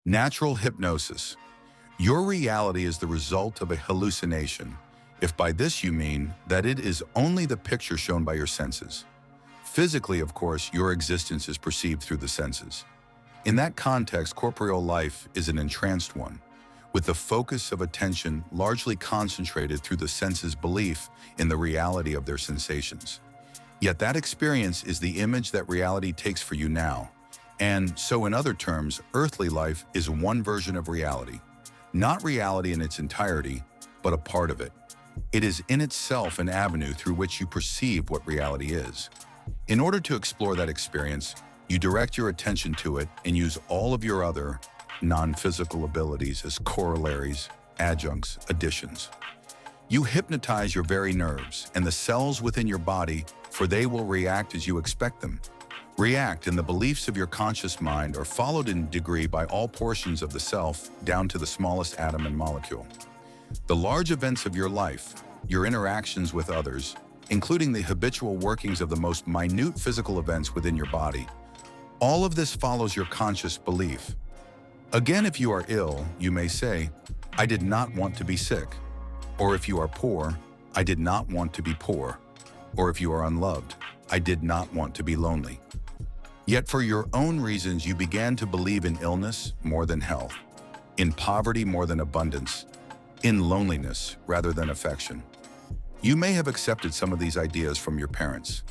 Natural hypnosis. Your reality is the result of a hallucination, if by this you mean that it is only the picture shown by your senses. Physically, of course, your existence is perceived through the senses. In that context, corporeal life is an entranced one, with the focus of attention largely concentrated through the senses' belief in the reality of their sensations. Yet that experience is the image that reality takes for you now. And so in other terms, earthly life is one version of reality. Not reality in its entirety, but a part of it. It is in itself an avenue through which you perceive what reality is. In order to explore that experience, you direct your attention to it and use all of your other non-physical abilities as corollaries, adjuncts, additions. You hypnotize your very nerves and the cells within your body, for they will react as you expect them. React, and the beliefs of your conscious mind are followed in degree by all portions of the self, down to the smallest atom and molecule. The large events of your life, your interactions with others, including the habitual workings of the most minute physical events within your body, all of this follows your conscious belief. Again, if you are ill, you may say, "I did not want to be sick." Or if you are poor, "I did not want to be poor." Or if you are unloved, "I did not want to be lonely." Yet for your own reasons, you began to believe in illness more than health, in poverty more than abundance, in loneliness rather than affection. You may have accepted some of these ideas from your parents.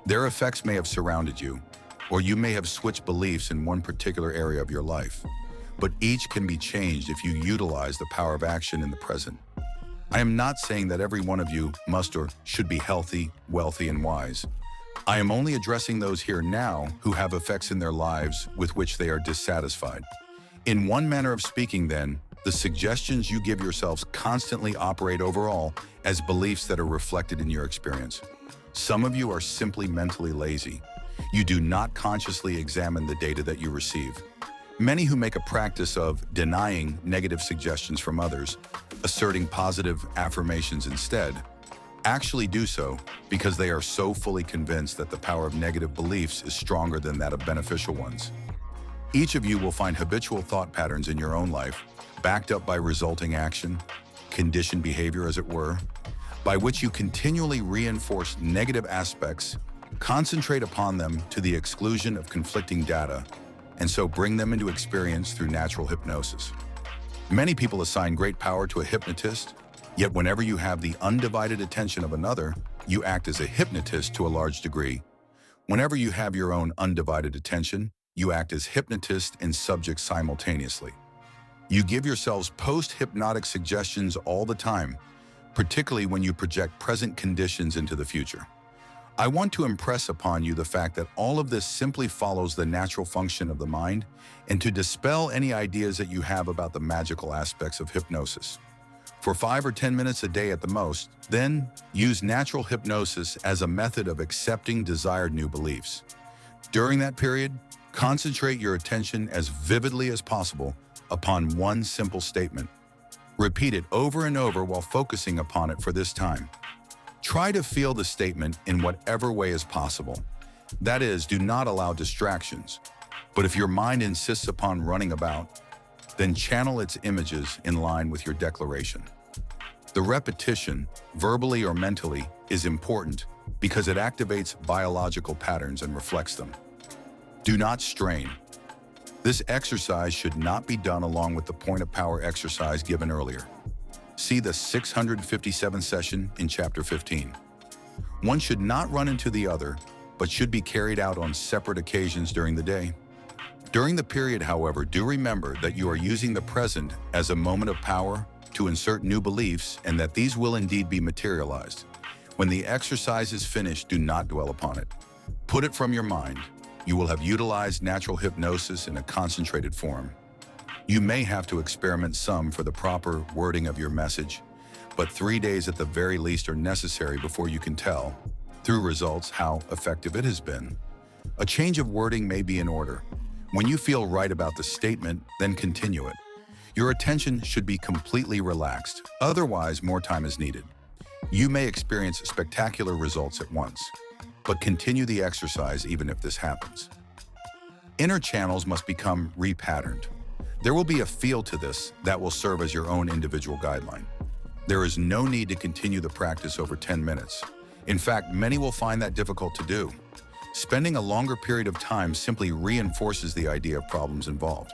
Their effects may have surrounded you, or you may have switched beliefs in one particular area of your life. But each can be changed if you utilize the power of action in the present. I am not saying that every one of you must or should be healthy, wealthy, and wise. I am only addressing those here now who have effects in their lives with which they are dissatisfied. In one manner of speaking, then, the suggestions you give yourselves constantly operate overall as beliefs that are reflected in your experience. Some of you are simply mentally lazy. You do not consciously examine the data that you receive. Many who make a practice of denying negative suggestions from others, asserting positive affirmations instead, actually do so because they are so fully convinced that the power of negative beliefs is stronger than that of beneficial ones. Each of you will find habitual thought patterns in your own life, backed up by resulting action, conditioned behavior as it were, by which you continually reinforce negative aspects, concentrate upon them to the exclusion of conflicting data, and so bring them into experience through natural hypnosis. Many people assign great power to a hypnotist, yet whenever you have the undivided attention of another, you act as a hypnotist to a large degree. Whenever you have your own undivided attention, you act as hypnotist and subject simultaneously. You give yourselves post-hypnotic suggestions all the time, particularly when you project present conditions into the future. I want to impress upon you the fact that all of this simply follows the natural function of the mind and to dispel any ideas that you have about the magical aspects of hypnosis. For 5 or 10 minutes a day at the most, then use natural hypnosis as a method of accepting desired new beliefs. During that period, concentrate your attention as vividly as possible upon one simple statement. Repeat it over and over while focusing upon it for this time. Try to feel the statement in whatever way is possible. That is, do not allow distractions. But if your mind insists upon running about, then channel its images in line with your declaration. The repetition, verbally or mentally, is important because it activates biological patterns and reflects them. Do not strain. This exercise should not be done along with the point of power exercise given earlier. See the 657 session in Chapter 15. One should not run into the other, but should be carried out on separate occasions during the day. During the period, however, do remember that you are using the present as a moment of power to insert new beliefs and that these will indeed be materialized. When the exercise is finished, do not dwell upon it. Put it from your mind. You will have utilized natural hypnosis in a concentrated form. You may have to experiment some for the proper wording of your message, but 3 days at the very least are necessary before you can tell, through results, how effective it has been. A change of wording may be in order. When you feel right about the statement, then continue it. Your attention should be completely relaxed, otherwise more time is needed. You may experience spectacular results at once, but continue the exercise even if this happens. Inner channels must become repatterned. There will be a feel to this that will serve as your own individual guideline. There is no need to continue the practice over 10 minutes. In fact, many will find that difficult to do. Spending a longer period of time simply reinforces the idea of problems involved.